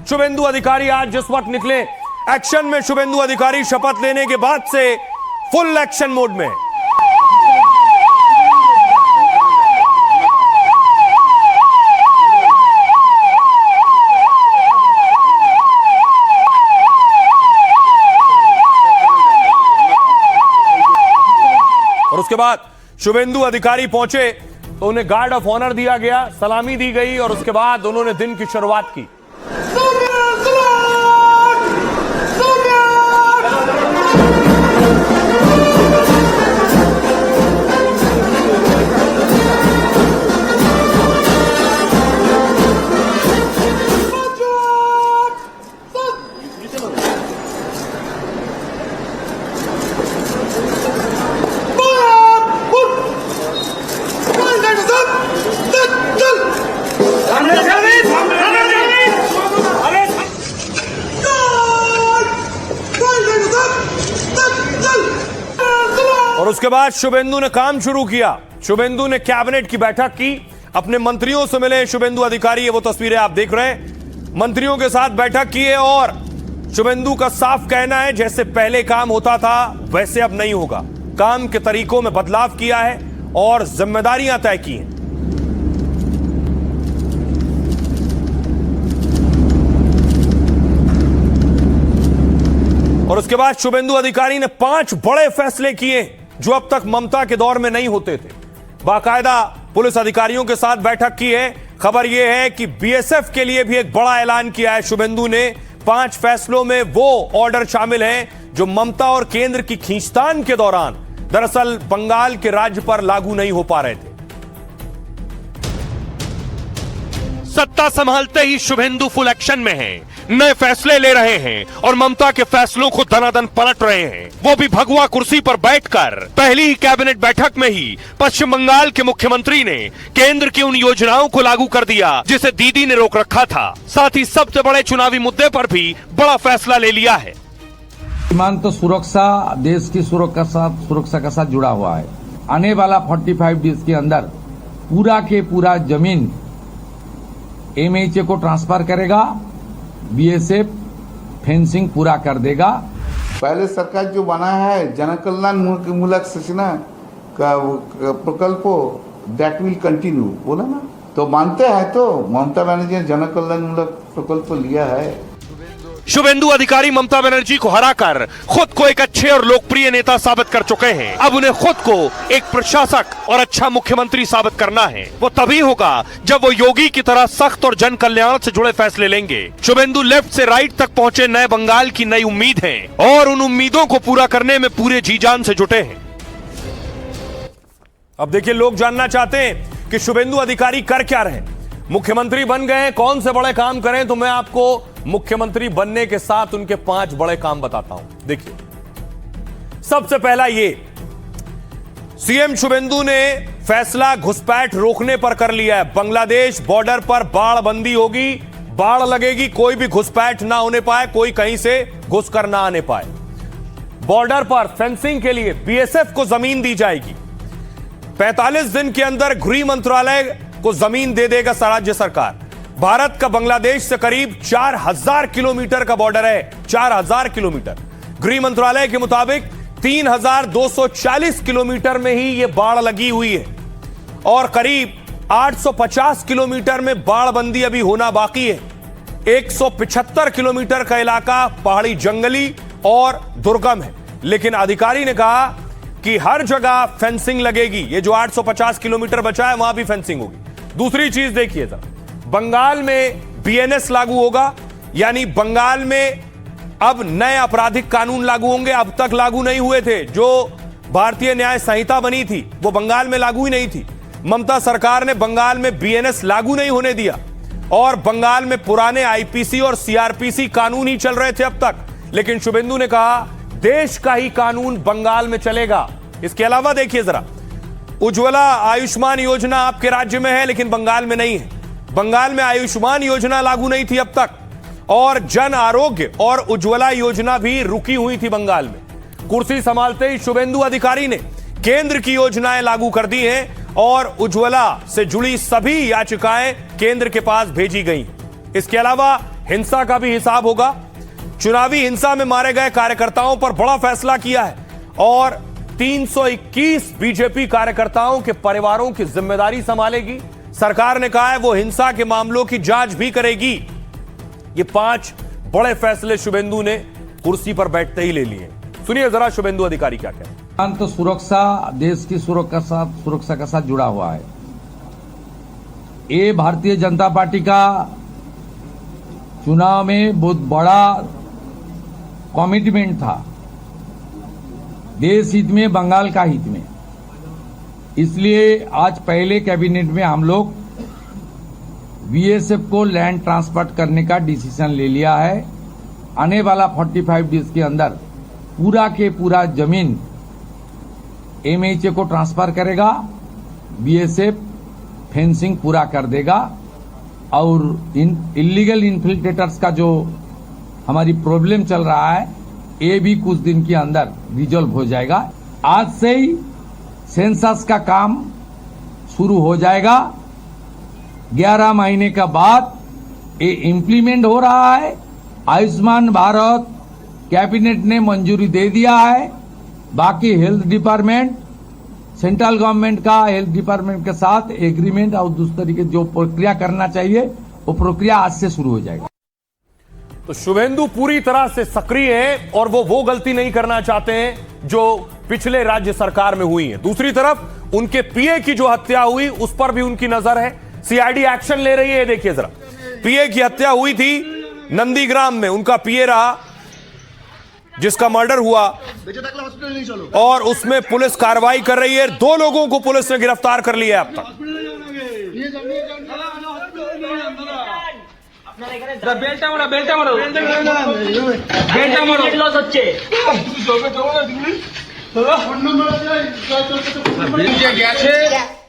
शुभेंदु अधिकारी आज जिस वक्त निकले एक्शन में, शुभेंदु अधिकारी शपथ लेने के बाद से फुल एक्शन मोड में। और उसके बाद शुभेंदु अधिकारी पहुंचे तो उन्हें गार्ड ऑफ ऑनर दिया गया, सलामी दी गई और उसके बाद उन्होंने दिन की शुरुआत की। और उसके बाद शुभेंदु ने काम शुरू किया। शुभेंदु ने कैबिनेट की बैठक की, अपने मंत्रियों से मिले शुभेंदु अधिकारी। ये वो तस्वीरें आप देख रहे हैं, मंत्रियों के साथ बैठक की है और शुभेंदु का साफ कहना है जैसे पहले काम होता था वैसे अब नहीं होगा। काम के तरीकों में बदलाव किया है और जिम्मेदारियां तय की हैं। और उसके बाद शुभेंदु अधिकारी ने 5 बड़े फैसले किए जो अब तक ममता के दौर में नहीं होते थे। बाकायदा पुलिस अधिकारियों के साथ बैठक की है। खबर यह है कि बीएसएफ के लिए भी एक बड़ा ऐलान किया है शुभेंदु ने। 5 फैसलों में वो ऑर्डर शामिल हैं जो ममता और केंद्र की खींचतान के दौरान दरअसल बंगाल के राज्य पर लागू नहीं हो पा रहे थे। सत्ता संभालते ही शुभेंदु फुल एक्शन में हैं, नए फैसले ले रहे हैं और ममता के फैसलों को दनादन पलट रहे हैं, वो भी भगवा कुर्सी पर बैठकर। पहली ही कैबिनेट बैठक में ही पश्चिम बंगाल के मुख्यमंत्री ने केंद्र की उन योजनाओं को लागू कर दिया जिसे दीदी ने रोक रखा था। साथ ही सबसे बड़े चुनावी मुद्दे पर भी बड़ा फैसला ले लिया है। सीमांत सुरक्षा देश की सुरक्षा के साथ जुड़ा हुआ है। आने वाला 45 डेज के अंदर पूरा के पूरा जमीन एमएचए को ट्रांसफर करेगा, बीएसएफ फेंसिंग पूरा कर देगा। पहले सरकार जो बनाया है जनकल्याण मूलक सूचना का प्रकल्प दैट विल कंटिन्यू बोला ना, तो मानते हैं तो ममता बनर्जी ने जनकल्याण मूलक प्रकल्प लिया है। शुभेंदु अधिकारी ममता बनर्जी को हराकर खुद को एक अच्छे और लोकप्रिय नेता साबित कर चुके हैं। अब उन्हें खुद को एक प्रशासक और अच्छा मुख्यमंत्री साबित करना है। वो तभी होगा जब वो योगी की तरह सख्त और जन कल्याण से जुड़े फैसले लेंगे। शुभेंदु लेफ्ट से राइट तक पहुंचे नए बंगाल की नई उम्मीद है और उन उम्मीदों को पूरा करने में पूरे जी जान से जुटे हैं। अब देखिए, लोग जानना चाहते हैं कि शुभेंदु अधिकारी कर क्या रहे। मुख्यमंत्री बन गए, कौन से बड़े काम करें, तो मैं आपको मुख्यमंत्री बनने के साथ उनके 5 बड़े काम बताता हूं। देखिए, सबसे पहला ये, सीएम शुभेंदु ने फैसला घुसपैठ रोकने पर कर लिया है। बांग्लादेश बॉर्डर पर बाढ़ बंदी होगी, बाढ़ लगेगी, कोई भी घुसपैठ ना होने पाए, कोई कहीं से घुस कर ना आने पाए। बॉर्डर पर फेंसिंग के लिए बीएसएफ को जमीन दी जाएगी। 45 दिन के अंदर गृह मंत्रालय को जमीन दे देगा राज्य सरकार। भारत का बांग्लादेश से करीब 4000 किलोमीटर का बॉर्डर है, 4000 किलोमीटर। गृह मंत्रालय के मुताबिक 3240 किलोमीटर में ही यह बाढ़ लगी हुई है और करीब 850 किलोमीटर में बाढ़ बंदी अभी होना बाकी है। 175 किलोमीटर का इलाका पहाड़ी, जंगली और दुर्गम है, लेकिन अधिकारी ने कहा कि हर जगह फेंसिंग लगेगी। ये जो 850 किलोमीटर बचा है वहां भी फेंसिंग होगी। दूसरी चीज देखिए जरा, बंगाल में बीएनएस लागू होगा, यानी बंगाल में अब नए आपराधिक कानून लागू होंगे। अब तक लागू नहीं हुए थे। जो भारतीय न्याय संहिता बनी थी वो बंगाल में लागू ही नहीं थी। ममता सरकार ने बंगाल में बीएनएस लागू नहीं होने दिया और बंगाल में पुराने आईपीसी और सीआरपीसी कानून ही चल रहे थे अब तक। लेकिन शुभेंदु ने कहा देश का ही कानून बंगाल में चलेगा। इसके अलावा देखिए जरा, उज्ज्वला आयुष्मान योजना आपके राज्य में है लेकिन बंगाल में नहीं है। बंगाल में आयुष्मान योजना लागू नहीं थी अब तक और जन आरोग्य और उज्ज्वला योजना भी रुकी हुई थी बंगाल में। कुर्सी संभालते ही शुभेंदु अधिकारी ने केंद्र की योजनाएं लागू कर दी हैं और उज्ज्वला से जुड़ी सभी याचिकाएं केंद्र के पास भेजी गई। इसके अलावा हिंसा का भी हिसाब होगा। चुनावी हिंसा में मारे गए कार्यकर्ताओं पर बड़ा फैसला किया है और 321 बीजेपी कार्यकर्ताओं के परिवारों की जिम्मेदारी संभालेगी। सरकार ने कहा है वो हिंसा के मामलों की जांच भी करेगी। ये 5 बड़े फैसले शुभेंदु ने कुर्सी पर बैठते ही ले लिए। सुनिए जरा शुभेंदु अधिकारी क्या कहते हैं। तो सुरक्षा देश की सुरक्षा के साथ जुड़ा हुआ है। ये भारतीय जनता पार्टी का चुनाव में बहुत बड़ा कमिटमेंट था, देश हित में, बंगाल का हित में। इसलिए आज पहले कैबिनेट में हम लोग बीएसएफ को लैंड ट्रांसफर करने का डिसीजन ले लिया है। आने वाला 45 डेज के अंदर पूरा के पूरा जमीन एमएचए को ट्रांसफर करेगा, बीएसएफ फेंसिंग पूरा कर देगा और इलीगल इन्फिल्ट्रेटर्स का जो हमारी प्रॉब्लम चल रहा है ये भी कुछ दिन के अंदर रिजॉल्व हो जाएगा। आज से ही सेंसस का काम शुरू हो जाएगा। 11 महीने का बाद ये इम्प्लीमेंट हो रहा है। आयुष्मान भारत कैबिनेट ने मंजूरी दे दिया है। बाकी हेल्थ डिपार्टमेंट, सेंट्रल गवर्नमेंट का हेल्थ डिपार्टमेंट के साथ एग्रीमेंट और दूसरे तरीके जो प्रक्रिया करना चाहिए वो प्रक्रिया आज से शुरू हो जाएगी। तो शुभेंदु पूरी तरह से सक्रिय है और वो गलती नहीं करना चाहते हैं जो पिछले राज्य सरकार में हुई है। दूसरी तरफ उनके पीए की जो हत्या हुई उस पर भी उनकी नजर है। सीआईडी एक्शन ले रही है। देखिए जरा, पीए की हत्या हुई थी नंदीग्राम में, उनका पीए रहा जिसका मर्डर हुआ और उसमें पुलिस कार्रवाई कर रही है। 2 लोगों को पुलिस ने गिरफ्तार कर लिया है अब तक।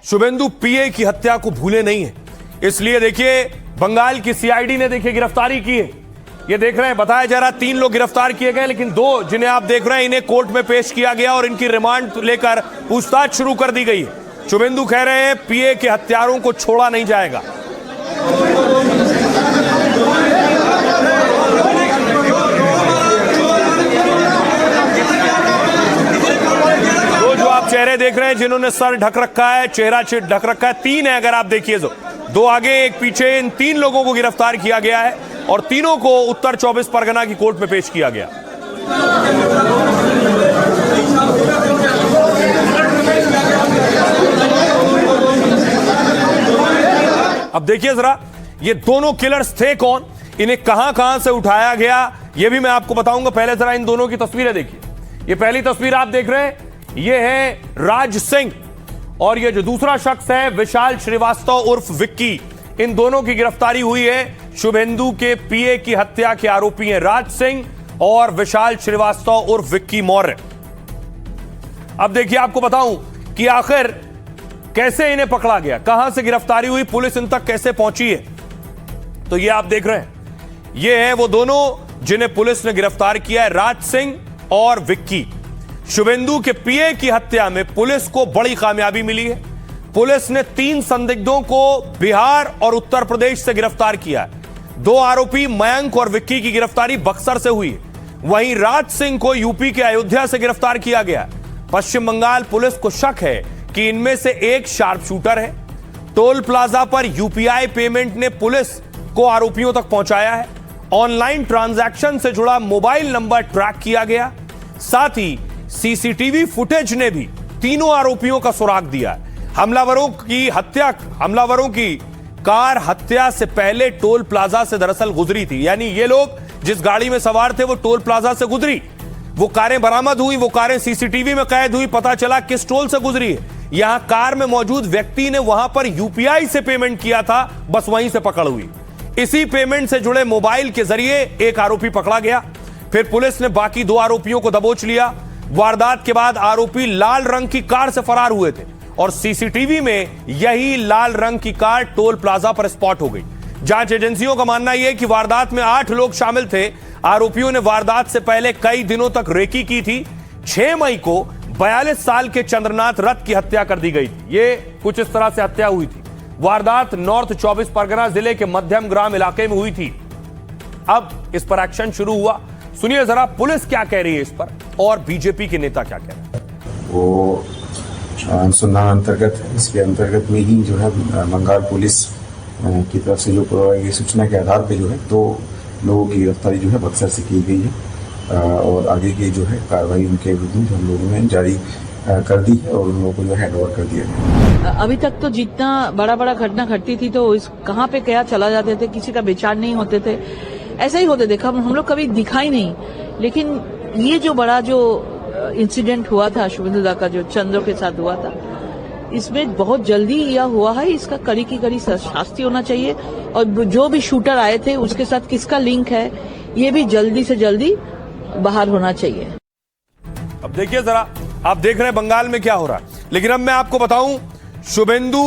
शुभेंदु पीए की हत्या को भूले नहीं है, इसलिए देखिए बंगाल की सीआईडी ने देखिए गिरफ्तारी की है। ये देख रहे हैं, बताया जा रहा 3 लोग गिरफ्तार किए गए, लेकिन 2 जिन्हें आप देख रहे हैं इन्हें कोर्ट में पेश किया गया और इनकी रिमांड लेकर पूछताछ शुरू कर दी गई है। शुभेंदु कह रहे हैं पीए के हत्यारों को छोड़ा नहीं जाएगा। तो जो आप चेहरे देख रहे हैं जिन्होंने सर ढक रखा है, चेहरा ढक रखा है, 3 है अगर आप देखिए तो 2 आगे 1 पीछे, इन 3 लोगों को गिरफ्तार किया गया है और तीनों को उत्तर 24 परगना की कोर्ट में पेश किया गया। अब देखिए जरा ये दोनों किलर्स थे कौन, इन्हें कहां से उठाया गया ये भी मैं आपको बताऊंगा। पहले जरा इन दोनों की तस्वीरें देखिए। ये पहली तस्वीर आप देख रहे हैं, ये है राज सिंह और ये जो दूसरा शख्स है विशाल श्रीवास्तव उर्फ विक्की। इन दोनों की गिरफ्तारी हुई है। शुभेंदु के पीए की हत्या के आरोपी हैं राज सिंह और विशाल श्रीवास्तव उर्फ विक्की मौर्य। अब देखिए आपको बताऊं कि आखिर कैसे इन्हें पकड़ा गया, कहां से गिरफ्तारी हुई, पुलिस इन तक कैसे पहुंची है। तो ये आप देख रहे हैं, ये हैं वो दोनों जिन्हें पुलिस ने गिरफ्तार किया है, राज सिंह और विक्की। शुभेंदु के पीए की हत्या में पुलिस को बड़ी कामयाबी मिली है। पुलिस ने 3 संदिग्धों को बिहार और उत्तर प्रदेश से गिरफ्तार किया है। 2 आरोपी मयंक और विक्की की गिरफ्तारी बक्सर से हुई है। वहीं राज सिंह को यूपी के अयोध्या से गिरफ्तार किया गया। पश्चिम बंगाल पुलिस को शक है कि इनमें से एक शार्प शूटर है। टोल प्लाजा पर यूपीआई पेमेंट ने पुलिस को आरोपियों तक पहुंचाया है। ऑनलाइन ट्रांजैक्शन से जुड़ा मोबाइल नंबर ट्रैक किया गया। साथ ही सीसीटीवी फुटेज ने भी तीनों आरोपियों का सुराग दिया है। हमलावरों की कार हत्या से पहले टोल प्लाजा से दरअसल गुजरी थी, यानी ये लोग जिस गाड़ी में सवार थे वो टोल प्लाजा से गुजरी। वो कारें बरामद हुई, वो कारें सीसीटीवी में कैद हुई, पता चला किस टोल से गुजरी है। यहां कार में मौजूद व्यक्ति ने वहां पर यूपीआई से पेमेंट किया था, बस वहीं से पकड़ हुई। इसी पेमेंट से जुड़े मोबाइल के जरिए एक आरोपी पकड़ा गया। फिर पुलिस ने बाकी 2 आरोपियों को दबोच लिया। वारदात के बाद आरोपी लाल रंग की कार से फरार हुए थे और सीसीटीवी में यही लाल रंग की कार टोल प्लाजा पर स्पॉट हो गई। जांच एजेंसियों का मानना यह है कि वारदात में 8 लोग शामिल थे। आरोपियों ने वारदात से पहले कई दिनों तक रेकी की थी। 6 मई को 42 साल के चंद्रनाथ रथ की हत्या कर दी गई थी। ये कुछ इस तरह से हत्या हुई थी। वारदात नॉर्थ 24 परगना जिले के मध्यम ग्राम इलाके में हुई थी। अब इस पर एक्शन शुरू हुआ। सुनिए जरा पुलिस क्या कह रही है इस पर और बीजेपी के नेता क्या कह रहे हैं। वो अनुसंधान अंतर्गत इसके अंतर्गत में ही जो है बंगाल पुलिस की तरफ से जो गई सूचना के आधार पे जो है 2 लोगों की गिरफ्तारी जो है बक्सर से की गई है और आगे की जो है कार्रवाई उनके विरुद्ध हम लोगों ने जारी कर दी है और उन लोगों को जो हैंड ओवर कर दिया है। अभी तक तो जितना बड़ा घटना घटती थी तो इस कहाँ पे क्या चला जाते थे, किसी का विचार नहीं होते थे, ऐसा ही होते थे। हम लोग कभी दिखाई नहीं, लेकिन ये जो बड़ा जो इंसिडेंट हुआ था शुभेंदु दा का जो चंद्रो के साथ हुआ था, इसमें बहुत जल्दी यह हुआ है। इसका कड़ी की कड़ी शास्ति होना चाहिए और जो भी शूटर आए थे उसके साथ किसका लिंक है ये भी जल्दी से जल्दी बाहर होना चाहिए। अब देखिए जरा, आप देख रहे हैं बंगाल में क्या हो रहा है, लेकिन अब मैं आपको बताऊं शुभेंदु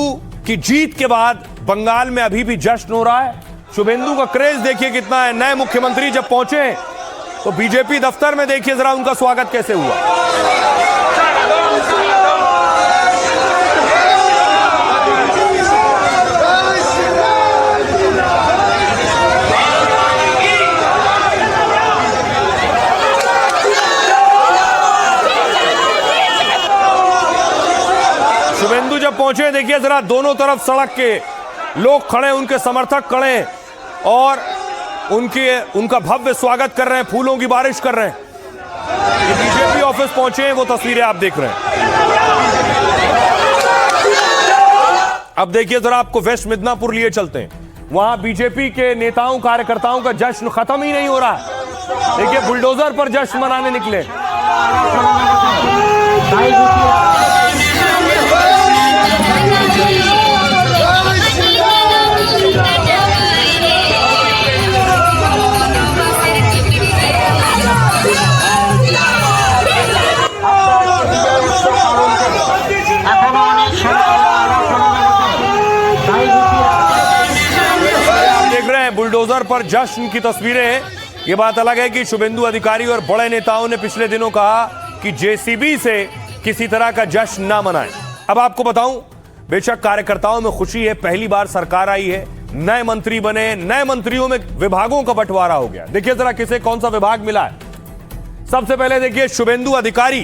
की जीत के बाद बंगाल में अभी भी जश्न हो रहा है। शुभेंदु का क्रेज देखिए कितना है। नए मुख्यमंत्री जब पहुंचे तो बीजेपी दफ्तर में देखिए जरा उनका स्वागत कैसे हुआ। शुभेंदु जब पहुंचे देखिए जरा दोनों तरफ सड़क के लोग खड़े, उनके समर्थक खड़े और उनका भव्य स्वागत कर रहे हैं, फूलों की बारिश कर रहे हैं। बीजेपी ऑफिस पहुंचे हैं, वो तस्वीरें आप देख रहे हैं। अब देखिए जरा आपको वेस्ट मिदनापुर लिए चलते हैं। वहां बीजेपी के नेताओं कार्यकर्ताओं का जश्न खत्म ही नहीं हो रहा है। देखिए बुलडोजर पर जश्न मनाने निकले। बुलडोजर पर जश्न की तस्वीरें हैं। यह बात अलग है कि शुभेंदु अधिकारी और बड़े नेताओं ने पिछले दिनों कहा कि जेसीबी से किसी तरह का जश्न ना मनाएं। अब आपको बताऊं, बेशक कार्यकर्ताओं में खुशी है, पहली बार सरकार आई है, नए मंत्री बने, नए मंत्रियों में विभागों का बंटवारा हो गया। देखिए जरा किसे कौन सा विभाग मिला है। सबसे पहले देखिए शुभेंदु अधिकारी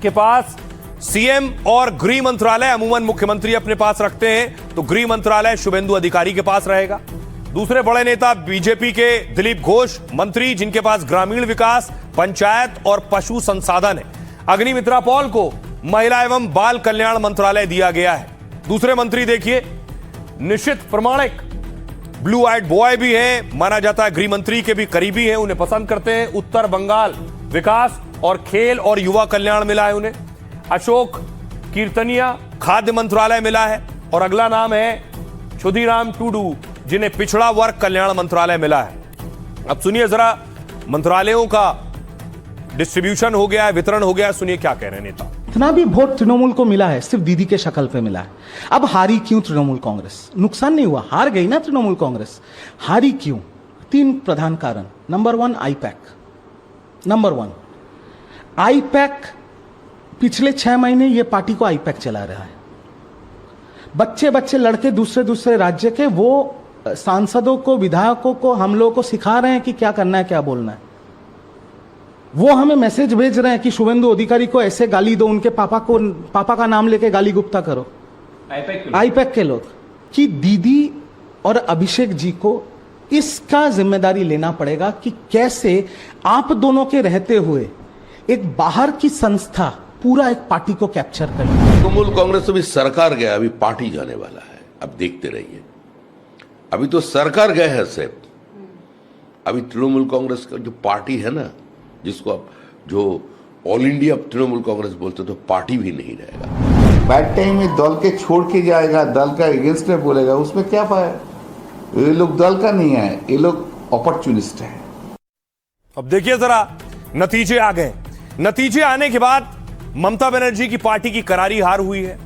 के पास सीएम और गृह मंत्रालय, अमूमन मुख्यमंत्री अपने पास रखते हैं तो गृह मंत्रालय शुभेंदु अधिकारी के पास रहेगा। दूसरे बड़े नेता बीजेपी के दिलीप घोष, मंत्री जिनके पास ग्रामीण विकास, पंचायत और पशु संसाधन है। अग्निमित्रा पॉल को महिला एवं बाल कल्याण मंत्रालय दिया गया है। दूसरे मंत्री देखिए निशित प्रमाणिक, ब्लू आइड बॉय भी है, माना जाता है गृह मंत्री के भी करीबी हैं, उन्हें पसंद करते हैं। उत्तर बंगाल विकास और खेल और युवा कल्याण मिला है उन्हें। अशोक कीर्तनिया खाद्य मंत्रालय मिला है और अगला नाम है क्षुदिराम टूडू जिन्हें पिछड़ा वर्ग कल्याण मंत्रालय मिला है। अब सुनिए जरा, मंत्रालयों का डिस्ट्रीब्यूशन हो गया है, वितरण हो गया है, सुनिए क्या कह रहे हैं नेता। इतना भी वोट तृणमूल को मिला है सिर्फ दीदी के शक्ल पे मिला है। अब हारी क्यों तृणमूल कांग्रेस? नुकसान नहीं हुआ, हार गई ना तृणमूल कांग्रेस। हारी क्यों? 3 प्रधान कारण। Number 1 IUPAC. नंबर 1 आईपैक, पिछले 6 महीने ये पार्टी को आईपैक चला रहा है। बच्चे लड़के दूसरे राज्य के वो सांसदों को, विधायकों को, हम लोगों को सिखा रहे हैं कि क्या करना है, क्या बोलना है। वो हमें मैसेज भेज रहे हैं कि शुभेंदु अधिकारी को ऐसे गाली दो, उनके पापा का नाम लेके गाली गुप्ता करो। आईपैक के लोग कि दीदी और अभिषेक जी को इसका जिम्मेदारी लेना पड़ेगा कि कैसे आप दोनों के रहते हुए एक बाहर की संस्था पूरा एक पार्टी को कैप्चर करे। तृणमूल कांग्रेस अभी सरकार गया, अभी पार्टी जाने वाला है। अब देखते रहिए, अभी तो सरकार गए हैं सिर्फ, अभी तृणमूल कांग्रेस का जो पार्टी है ना, जिसको अब जो ऑल इंडिया तृणमूल कांग्रेस बोलते तो पार्टी भी नहीं रहेगा। बैड टाइम में दल के छोड़ के जाएगा, दल का अगेंस्ट में बोलेगा, उसमें क्या फायदा? ये लोग दल का नहीं है, ये लोग अपॉर्चुनिस्ट है। अब देखिए जरा नतीजे आ गए। नतीजे आने के बाद ममता बनर्जी की पार्टी की करारी हार हुई है,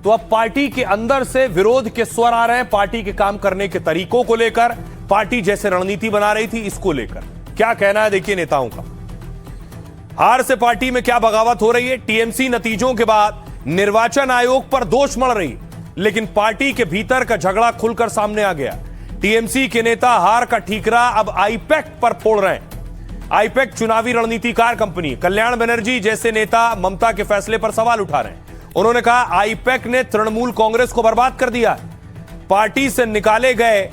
तो अब पार्टी के अंदर से विरोध के स्वर आ रहे हैं पार्टी के काम करने के तरीकों को लेकर, पार्टी जैसे रणनीति बना रही थी इसको लेकर। क्या कहना है देखिए नेताओं का। हार से पार्टी में क्या बगावत हो रही है। टीएमसी नतीजों के बाद निर्वाचन आयोग पर दोष मढ़ रही, लेकिन पार्टी के भीतर का झगड़ा खुलकर सामने आ गया। टीएमसी के नेता हार का ठीकरा अब आईपैक पर फोड़ रहे हैं। आईपैक चुनावी रणनीतिकार कंपनी। कल्याण बनर्जी जैसे नेता ममता के फैसले पर सवाल उठा रहे हैं। उन्होंने कहा आईपैक ने तृणमूल कांग्रेस को बर्बाद कर दिया। पार्टी से निकाले गए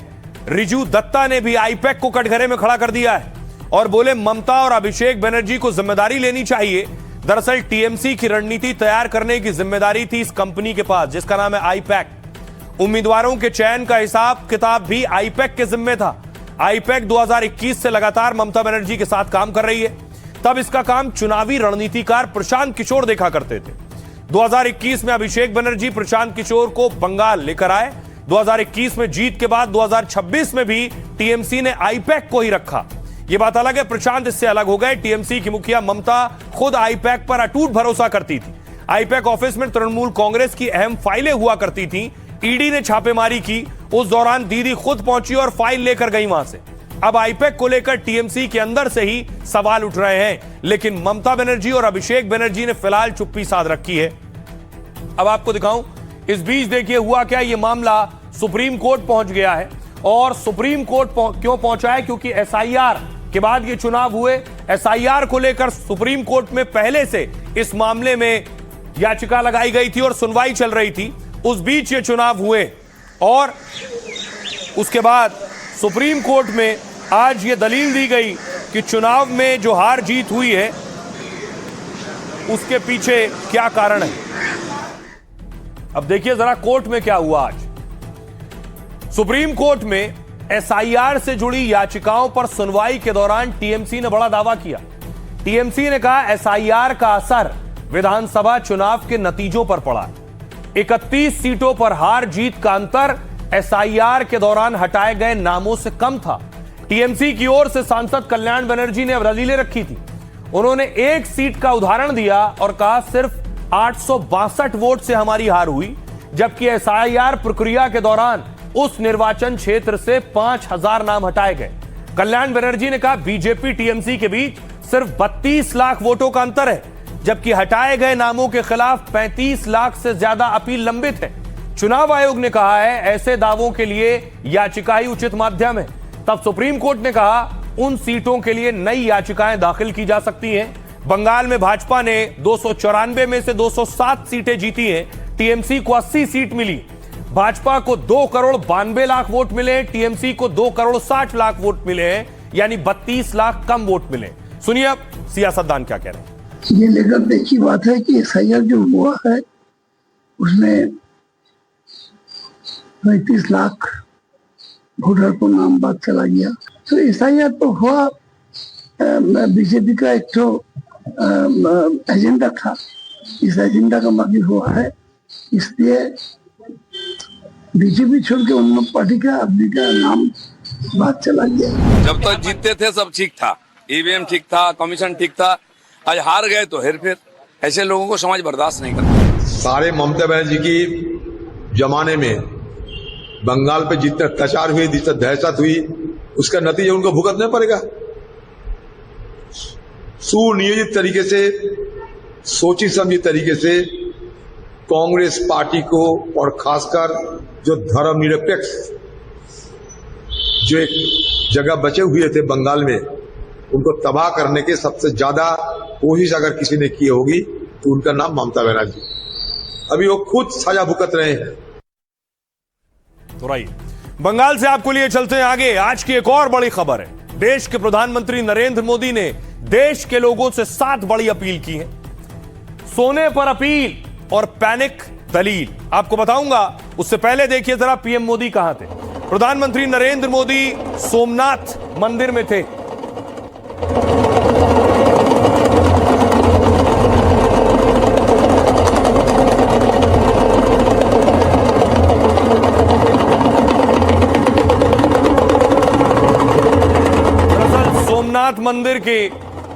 रिजू दत्ता ने भी आईपैक को कटघरे में खड़ा कर दिया है और बोले ममता और अभिषेक बनर्जी को जिम्मेदारी लेनी चाहिए। दरअसल टीएमसी की रणनीति तैयार करने की जिम्मेदारी थी इस कंपनी के पास जिसका नाम है आईपैक। उम्मीदवारों के चयन का हिसाब किताब भी आईपैक के जिम्मे था। आईपैक 2021 से लगातार ममता बनर्जी के साथ काम कर रही है। तब इसका काम चुनावी रणनीतिकार प्रशांत किशोर देखा करते थे। 2021 में अभिषेक बनर्जी प्रशांत किशोर को बंगाल लेकर आए। 2021 में जीत के बाद 2026 में भी टीएमसी ने आईपैक को ही रखा। यह बात अलग है, प्रशांत इससे अलग हो गए। टीएमसी की मुखिया ममता खुद आईपैक पर अटूट भरोसा करती थी। आईपैक ऑफिस में तृणमूल कांग्रेस की अहम फाइलें हुआ करती थी। ईडी ने छापेमारी की, उस दौरान दीदी खुद पहुंची और फाइल लेकर गई वहां से। अब आईपैक को लेकर टीएमसी के अंदर से ही सवाल उठ रहे हैं, लेकिन ममता बनर्जी और अभिषेक बनर्जी ने फिलहाल चुप्पी साध रखी है। अब आपको दिखाऊं, इस बीच देखिए हुआ क्या। यह मामला सुप्रीम कोर्ट पहुंच गया है और सुप्रीम कोर्ट क्यों पहुंचा है? क्योंकि एसआईआर के बाद ये चुनाव हुए। एसआईआर को लेकर सुप्रीम कोर्ट में पहले से इस मामले में याचिका लगाई गई थी और सुनवाई चल रही थी। उस बीच ये चुनाव हुए और उसके बाद सुप्रीम कोर्ट में आज ये दलील दी गई कि चुनाव में जो हार जीत हुई है उसके पीछे क्या कारण है। अब देखिए जरा कोर्ट में क्या हुआ आज। सुप्रीम कोर्ट में एसआईआर से जुड़ी याचिकाओं पर सुनवाई के दौरान टीएमसी ने बड़ा दावा किया। टीएमसी ने कहा एसआईआर का असर विधानसभा चुनाव के नतीजों पर पड़ा। 31 सीटों पर हार जीत का अंतर एसआईआर के दौरान हटाए गए नामों से कम था। टीएमसी की ओर से सांसद कल्याण बनर्जी ने दलीलें रखी थी। उन्होंने एक सीट का उदाहरण दिया और कहा सिर्फ 862 वोट से हमारी हार हुई, जबकि एसआईआर प्रक्रिया के दौरान उस निर्वाचन क्षेत्र से 5000 नाम हटाए गए। कल्याण बनर्जी ने कहा बीजेपी टीएमसी के बीच सिर्फ 32 लाख वोटों का अंतर है, जबकि हटाए गए नामों के खिलाफ 35 लाख से ज्यादा अपील लंबित है। चुनाव आयोग ने कहा है ऐसे दावों के लिए याचिका ही उचित माध्यम है। तब सुप्रीम कोर्ट ने कहा उन सीटों के लिए नई याचिकाएं दाखिल की जा सकती हैं। बंगाल में भाजपा ने 294 में से 207 सीटें जीती हैं। टीएमसी को 80 सीट मिली। भाजपा को 2 करोड़ 92 लाख वोट मिले, टीएमसी को 2 करोड़ 60 लाख वोट मिले हैं, यानी 32 लाख कम वोट मिले। सुनिए अब सियासतदान क्या कह रहे हैं। ये लेकर देखी बात है कि एसआईआर जो हुआ है उसमें 35 लाख वोटर को नाम बाद चला गया। तो एसआईआर तो हुआ, बीजेपी का एक तो एजेंडा था, इस एजेंडा का बाकी हुआ है, इसलिए बीजेपी छोड़ के उन पार्टी का आदमी का नाम बात चला गया। जब तक जीतते थे सब ठीक था, ईवीएम ठीक था, कमीशन ठीक था। आज हार गए तो हेरफेर। ऐसे लोगों को समाज बर्दाश्त नहीं करता। सारे ममता बनर्जी की जमाने में बंगाल पे जितने अत्याचार हुए, जितनी दहशत हुई, उसका नतीजा उनको भुगतना पड़ेगा। सुनियोजित तरीके से, सोची समझी तरीके से कांग्रेस पार्टी को और खासकर जो धर्मनिरपेक्ष जो एक जगह बचे हुए थे बंगाल में, उनको तबाह करने के सबसे ज्यादा कोशिश अगर किसी ने की होगी तो उनका नाम ममता बनर्जी। अभी वो खुद सजा भुगत रहे हैं। तो रही बंगाल से आपको लिए चलते हैं आगे। आज की एक और बड़ी खबर है। देश के प्रधानमंत्री नरेंद्र मोदी ने देश के लोगों से 7 बड़ी अपील की है। सोने पर अपील और पैनिक दलील आपको बताऊंगा। उससे पहले देखिए जरा पीएम मोदी कहां थे। प्रधानमंत्री नरेंद्र मोदी सोमनाथ मंदिर में थे। सोमनाथ मंदिर के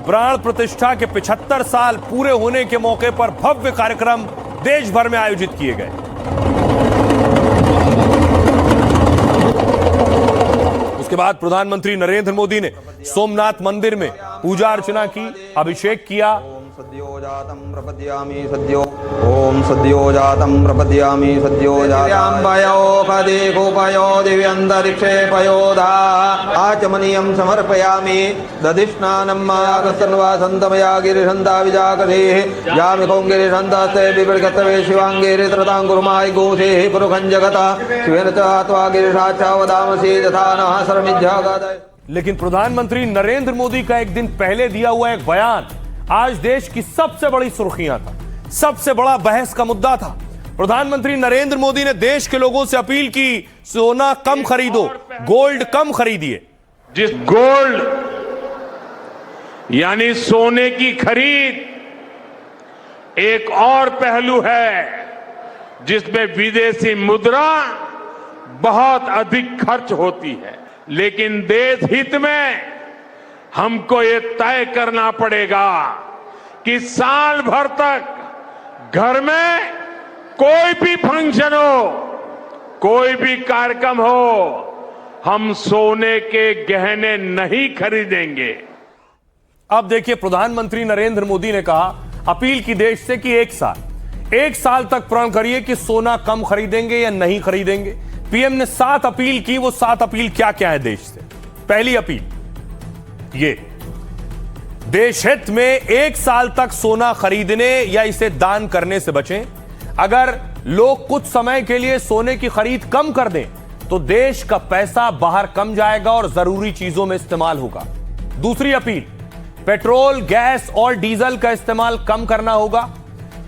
प्राण प्रतिष्ठा के 75 साल पूरे होने के मौके पर भव्य कार्यक्रम देश भर में आयोजित किए गए। उसके बाद प्रधानमंत्री नरेंद्र मोदी ने सोमनाथ मंदिर में पूजा अर्चना की, अभिषेक किया। सद्यो जातम प्रपद्यामि सद्यो ओम सद्यो जातं प्रपद्यामि सद्यो जातं कदेकोपयो दिव्यन्तरिक्षे पयोधा आचमनीयं समर्पयामि दधिष्णानं सर्वासन्तमया गिरिशन्ता विजाकरेः यामिकों गिरिशन्तास्ते विपरिगतवे शिवाङ्गेरि त्रताङ्कुर्माय गोषेः पुरुखं जगता शिवेन च त्वा गिरिशाचा वदामसि यथा नः सर्वमिज्झागादय। लेकिन प्रधानमंत्री नरेंद्र मोदी का एक दिन पहले दिया हुआ एक बयान आज देश की सबसे बड़ी सुर्खियां था, सबसे बड़ा बहस का मुद्दा था। प्रधानमंत्री नरेंद्र मोदी ने देश के लोगों से अपील की, सोना कम खरीदो, गोल्ड कम खरीदिए। जिस गोल्ड यानी सोने की खरीद एक और पहलू है जिसमें विदेशी मुद्रा बहुत अधिक खर्च होती है, लेकिन देश हित में हमको ये तय करना पड़ेगा कि साल भर तक घर में कोई भी फंक्शन हो, कोई भी कार्यक्रम हो, हम सोने के गहने नहीं खरीदेंगे। अब देखिए, प्रधानमंत्री नरेंद्र मोदी ने कहा, अपील की देश से कि एक साल तक प्रण करिए कि सोना कम खरीदेंगे या नहीं खरीदेंगे। पीएम ने 7 अपील की। वो 7 अपील क्या क्या है देश से? पहली अपील ये, देश हित में 1 साल तक सोना खरीदने या इसे दान करने से बचें। अगर लोग कुछ समय के लिए सोने की खरीद कम कर दें तो देश का पैसा बाहर कम जाएगा और जरूरी चीजों में इस्तेमाल होगा। दूसरी अपील, पेट्रोल, गैस और डीजल का इस्तेमाल कम करना होगा।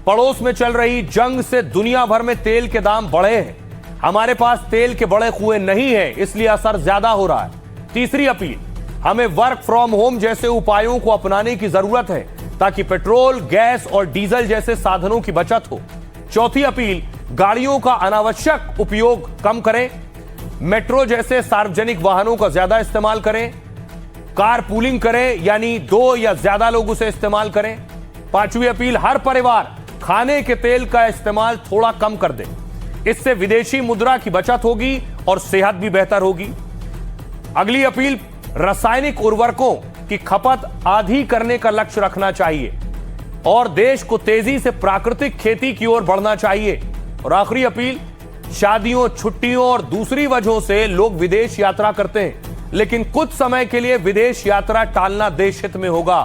पड़ोस में चल रही जंग से दुनिया भर में तेल के दाम बढ़े हैं। हमारे पास तेल के बड़े कुएं नहीं है, इसलिए असर ज्यादा हो रहा है। तीसरी अपील, हमें वर्क फ्रॉम होम जैसे उपायों को अपनाने की जरूरत है ताकि पेट्रोल, गैस और डीजल जैसे साधनों की बचत हो। चौथी अपील, गाड़ियों का अनावश्यक उपयोग कम करें, मेट्रो जैसे सार्वजनिक वाहनों का ज्यादा इस्तेमाल करें, कार पूलिंग करें यानी 2 या ज्यादा लोग उसे इस्तेमाल करें। पांचवी अपील, हर परिवार खाने के तेल का इस्तेमाल थोड़ा कम कर दे, इससे विदेशी मुद्रा की बचत होगी और सेहत भी बेहतर होगी। अगली अपील, रासायनिक उर्वरकों की खपत आधी करने का लक्ष्य रखना चाहिए और देश को तेजी से प्राकृतिक खेती की ओर बढ़ना चाहिए। और आखिरी अपील, शादियों, छुट्टियों और दूसरी वजहों से लोग विदेश यात्रा करते हैं, लेकिन कुछ समय के लिए विदेश यात्रा टालना देश हित में होगा।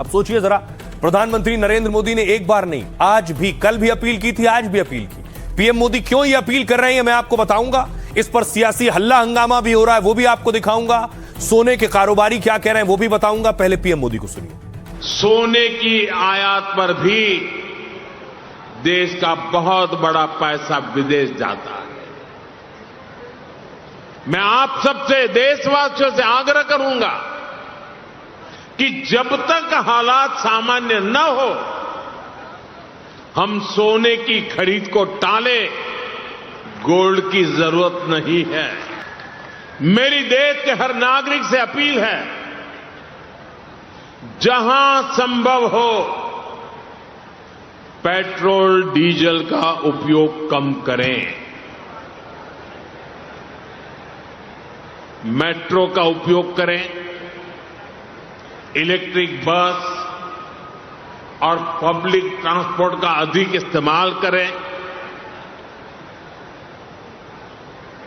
अब सोचिए जरा, प्रधानमंत्री नरेंद्र मोदी ने एक बार नहीं, आज भी, कल भी अपील की थी, आज भी अपील की। पीएम मोदी क्यों ये अपील कर रहे हैं मैं आपको बताऊंगा। इस पर सियासी हल्ला हंगामा भी हो रहा है, वो भी आपको दिखाऊंगा। सोने के कारोबारी क्या कह रहे हैं वो भी बताऊंगा। पहले पीएम मोदी को सुनिए। सोने की आयात पर भी देश का बहुत बड़ा पैसा विदेश जाता है। मैं आप सबसे, देशवासियों से आग्रह करूंगा कि जब तक हालात सामान्य न हो हम सोने की खरीद को टालें। गोल्ड की जरूरत नहीं है। मेरी देश के हर नागरिक से अपील है, जहां संभव हो पेट्रोल, डीजल का उपयोग कम करें। मेट्रो का उपयोग करें, इलेक्ट्रिक बस और पब्लिक ट्रांसपोर्ट का अधिक इस्तेमाल करें।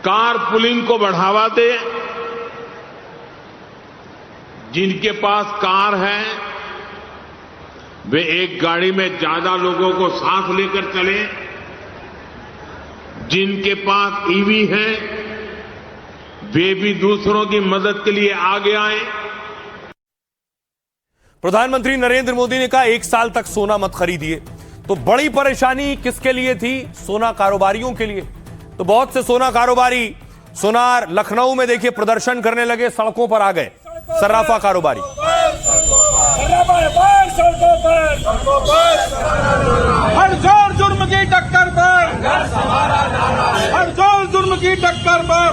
कार पुलिंग को बढ़ावा दें। जिनके पास कार है वे एक गाड़ी में ज्यादा लोगों को साथ लेकर चलें। जिनके पास ईवी है वे भी दूसरों की मदद के लिए आगे आए। प्रधानमंत्री नरेंद्र मोदी ने कहा 1 साल तक सोना मत खरीदिए। तो बड़ी परेशानी किसके लिए थी? सोना कारोबारियों के लिए। तो बहुत से सोना कारोबारी सोनार लखनऊ में देखिए प्रदर्शन करने लगे, सड़कों पर आ गए। सर्राफा कारोबारी हर जोर जुर्म की टक्कर पर, हर जोर जुर्म की टक्कर पर